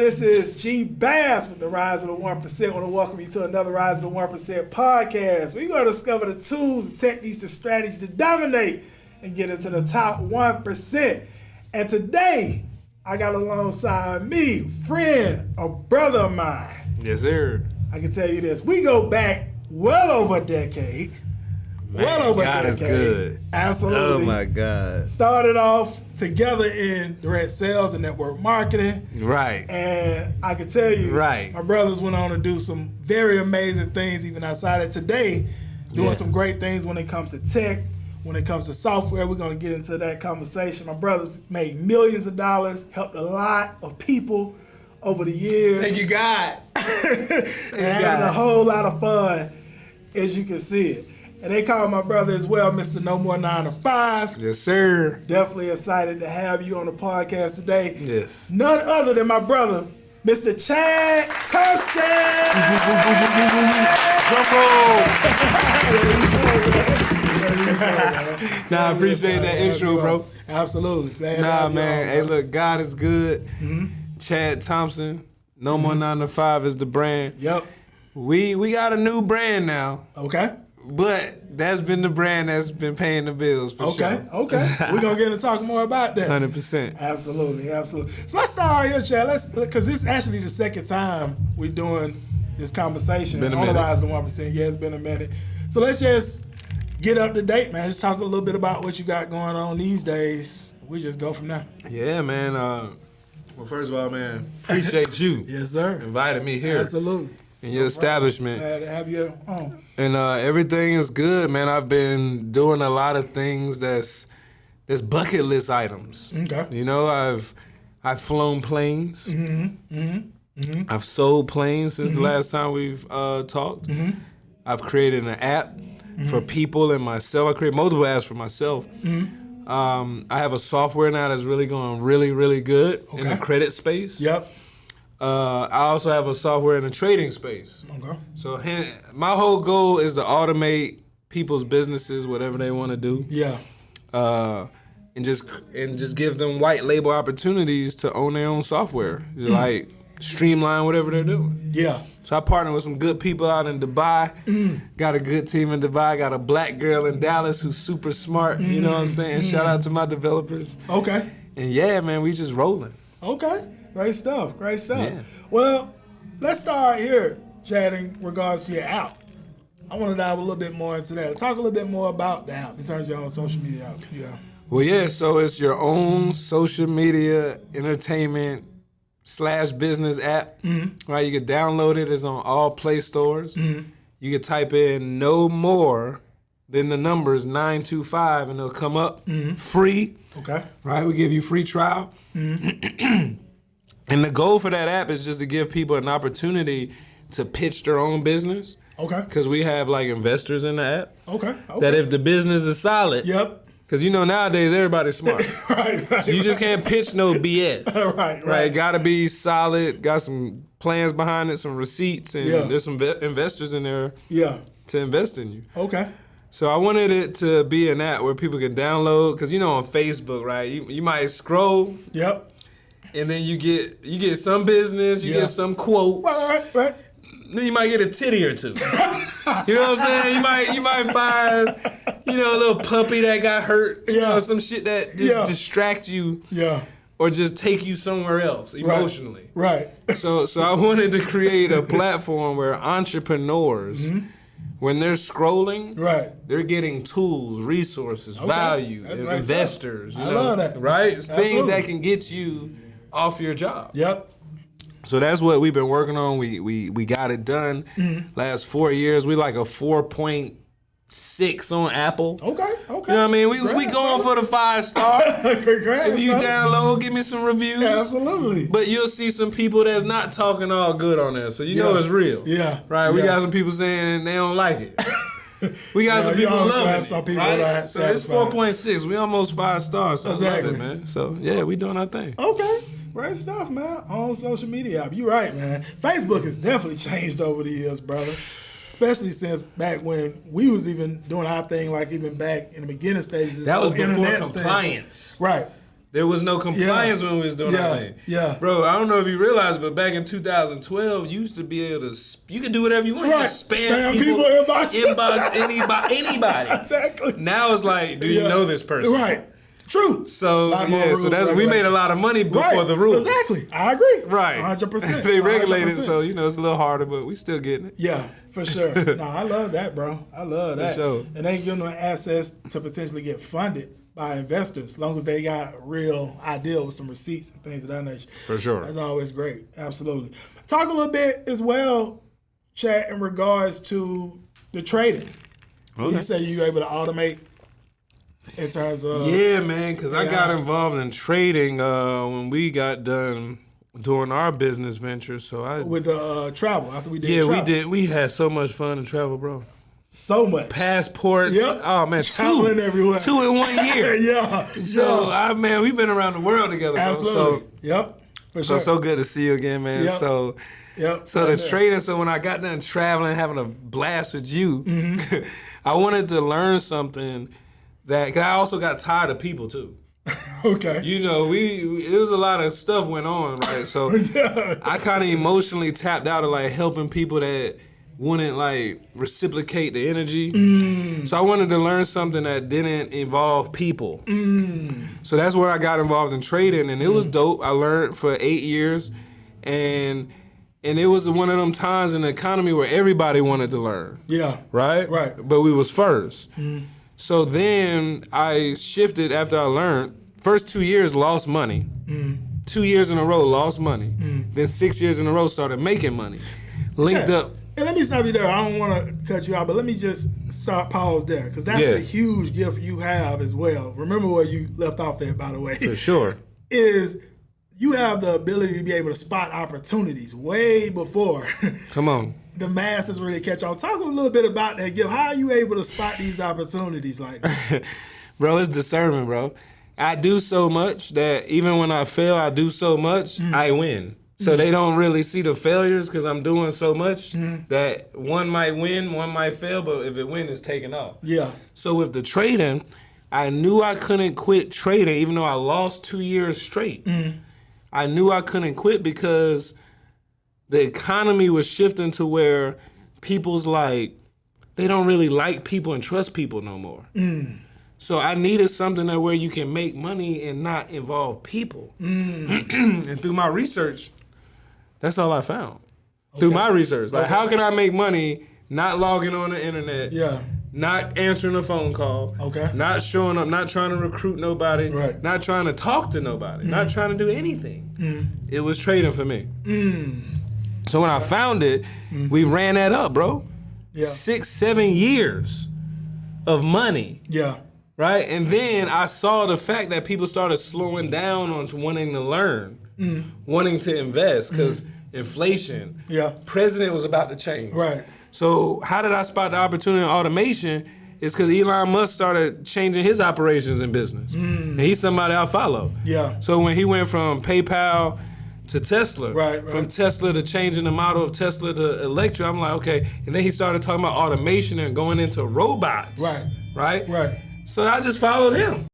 This is G Bass with the Rise of the 1%. I want to welcome you to another Rise of the 1% podcast. We're going to discover the tools, the techniques, the strategies to dominate and get into the top 1%. And today, I got alongside me, friend, a brother of mine. Yes, sir. I can tell you this. We go back well over a decade. Man, well over God a decade. Is good. Absolutely. Oh, my God. Started off together in direct sales and network marketing. Right. And I can tell you, my brothers went on to do some very amazing things even outside of today, doing some great things when it comes to tech, when it comes to software. We're going to get into that conversation. My brothers made millions of dollars, helped a lot of people over the years. Thank you, God. And having a whole lot of fun, as you can see it. And they call my brother as well, Mr. No More 9 to 5. Yes, sir. Definitely excited to have you on the podcast today. Yes. None other than my brother, Mr. Chad Thompson. Nah, I appreciate that intro, bro. Absolutely. Glad nah, man. Hey, look, God is good. Mm-hmm. Chad Thompson, No More 9 to 5 is the brand. Yep. We got a new brand now. Okay. But that's been the brand that's been paying the bills for sure. Okay. We're going to get to talk more about that. 100%. Absolutely. So let's start here, Chad. Because this is actually the second time we're doing this conversation on the Rise of the 1%. Yeah, it's been a minute. So let's just get up to date, man. Let's talk a little bit about what you got going on these days. We just go from there. Yeah, man. Well, first of all, man, appreciate you. Yes, sir. Invited me here. Absolutely. In your establishment. Glad to have you on. And everything is good, man. I've been doing a lot of things that's bucket list items. Okay. You know, I've flown planes. Mm-hmm. Mm-hmm. Mm-hmm. I've sold planes since the last time we've talked. Mm-hmm. I've created an app for people and myself. I create multiple apps for myself. Mm-hmm. I have a software now that's really going really, really good in the credit space. Yep. I also have a software in the trading space. Okay. So my whole goal is to automate people's businesses, whatever they want to do. Yeah. And just give them white label opportunities to own their own software, like streamline whatever they're doing. Yeah. So I partner with some good people out in Dubai. Got a good team in Dubai. Got a black girl in Dallas who's super smart. You know what I'm saying? Shout out to my developers. Okay. And yeah, man, we just rolling. Okay. Great stuff. Yeah. Well, let's start here, Chad, in regards to your app. I want to dive a little bit more into that. Talk a little bit more about the app in terms of your own social media app. Yeah. Well, yeah, so it's your own social media entertainment / business app. Mm-hmm. Right? You can download it. It's on all Play stores. Mm-hmm. You can type in no more than the numbers 925 and it'll come up free. Okay. Right? We give you free trial. Mm-hmm. And the goal for that app is just to give people an opportunity to pitch their own business. Okay. Because we have like investors in the app. Okay. That if the business is solid. Yep. Because you know nowadays everybody's smart. right. So you just can't pitch no BS. Right. Got to be solid. Got some plans behind it, some receipts, and there's some investors in there. Yeah. To invest in you. Okay. So I wanted it to be an app where people can download. Because you know on Facebook, right? You might scroll. Yep. And then you get some business, you get some quotes. Right. Then you might get a titty or two. You know what I'm saying? You might find, a little puppy that got hurt. Some shit that just distract you. Yeah. Or just take you somewhere else emotionally. Right. So I wanted to create a platform where entrepreneurs, when they're scrolling, they're getting tools, resources, value, investors. I love that. Right? Things that can get you off your job. Yep. So that's what we've been working on. We got it done. Last 4 years, we like a 4.6 on Apple. Okay. You know what I mean? We going for the 5-star. If you download, give me some reviews. Absolutely. But you'll see some people that's not talking all good on there, so you know it's real. Yeah. Right? We got some people saying they don't like it. We got some people loving some people right? that so it's 4.6. We almost 5 stars. So I love it, man. So yeah, we doing our thing. Okay. Great stuff, man. On social media app. You're right, man. Facebook has definitely changed over the years, brother. Especially since back when we was even doing our thing, like even back in the beginning stages. That was before compliance. Right. There was no compliance when we was doing our thing. Yeah. Bro, I don't know if you realized, but back in 2012, you used to be able to, you could do whatever you want. Right. You spam people, inbox anybody. Exactly. Now it's like, do you know this person? Right. True. So, so that's, we made a lot of money before the rules. Exactly. I agree. Right. 100%. They regulated, so, you know, it's a little harder, but we still getting it. Yeah, for sure. No, I love that, bro. I love that. For sure. And they give them access to potentially get funded by investors, as long as they got a real idea with some receipts and things of that nature. For sure. That's always great. Absolutely. Talk a little bit as well, Chat, in regards to the trading. Okay. You say you were able to automate in terms of... Yeah, man, because I got involved in trading when we got done doing our business ventures. So with the travel, after we did travel. we did. We had so much fun in travel, bro. So much. Passports. Yep. Oh, man, traveling everywhere. 2 in 1 year. Yeah. So, man, we've been around the world together, bro. Absolutely. Yep. For sure. So good to see you again, man. Yep. So the trading, so when I got done traveling, having a blast with you, I wanted to learn something that, cause I also got tired of people too. Okay. You know, it was a lot of stuff went on, right? So I kind of emotionally tapped out of like helping people that wouldn't like reciprocate the energy. So I wanted to learn something that didn't involve people. So that's where I got involved in trading, and it was dope. I learned for 8 years, and it was one of them times in the economy where everybody wanted to learn. Yeah. Right? Right. But we was first. So then I shifted after I learned. First 2 years lost money. 2 years in a row lost money. Then 6 years in a row started making money. Linked up. And let me stop you there. I don't want to cut you out, but let me just pause there, because that's a huge gift you have as well. Remember where you left off at, by the way. For sure. Is you have the ability to be able to spot opportunities way before Come on. the masses really catch on. Talk a little bit about that gift. How are you able to spot these opportunities like that? Bro, it's discernment, bro. I do so much that even when I fail, I do so much, I win. So they don't really see the failures because I'm doing so much that one might win, one might fail, but if it wins, it's taken off. Yeah. So with the trading, I knew I couldn't quit trading even though I lost 2 years straight. I knew I couldn't quit because the economy was shifting to where people's like, they don't really like people and trust people no more. So I needed something that where you can make money and not involve people. And through my research, that's all I found. Through my research. Like, how can I make money not logging on the internet, not answering a phone call, not showing up, not trying to recruit nobody, not trying to talk to nobody, not trying to do anything. It was trading for me. So when I found it, we ran that up, bro. 6, 7 years of money. Right? And then I saw the fact that people started slowing down on wanting to learn, wanting to invest, because inflation, president was about to change. Right. So how did I spot the opportunity in automation? It's because Elon Musk started changing his operations in business. And he's somebody I follow. So when he went from PayPal to Tesla, from Tesla to changing the model of Tesla to electric, I'm like, okay. And then he started talking about automation and going into robots. Right. So I just followed him.